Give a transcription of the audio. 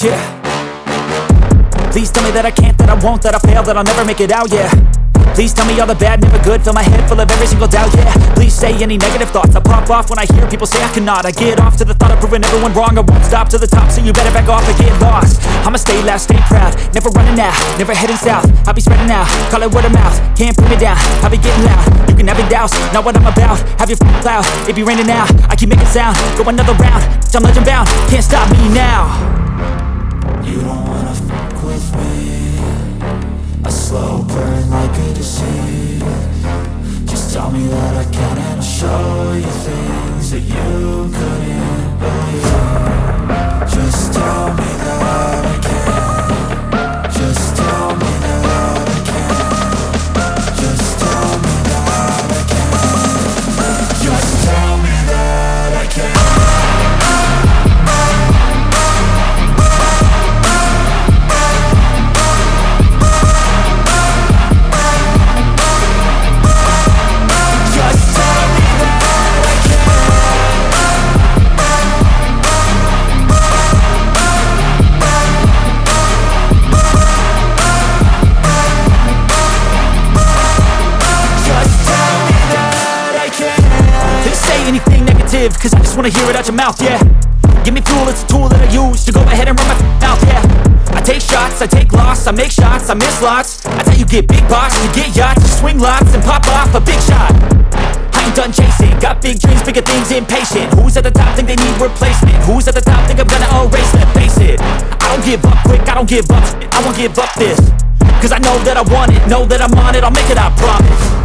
Yeah. Please tell me that I can't, that I won't, that I fail, that I'll never make it out, yeah. Please tell me all the bad, never good, fill my head full of every single doubt, yeah. Please say any negative thoughts, I pop off when I hear people say I cannot. I get off to the thought of proving everyone wrong, I won't stop to the top, so you better back off and get lost. I'ma stay loud, stay proud, never running out, never heading south. I'll be spreading out, call it word of mouth, can't put me down, I'll be getting loud. You can have your doubts, not what I'm about, have your cloud, it be raining now, I keep making sound, go another round, I'm legend bound, can't stop me now. You don't wanna fuck with me, a slow burn like a disease. Just tell me that I can and I'll show you things that you couldn't believe. Just tell me that I can. Just tell me that I can. Just tell me that I can. Just tell me that I can. Cause I just wanna hear it out your mouth, yeah. Give me fuel, it's a tool that I use to go ahead and run my mouth, yeah. I take shots, I take loss, I make shots, I miss lots. That's how you get big box, you get yachts, you swing lots and pop off a big shot. I ain't done chasing, got big dreams, bigger things, impatient. Who's at the top think they need replacement? Who's at the top think I'm gonna erase them? Face it, I don't give up quick, I don't give up, I won't give up this. Cause I know that I want it, know that I'm on it, I'll make it, I promise.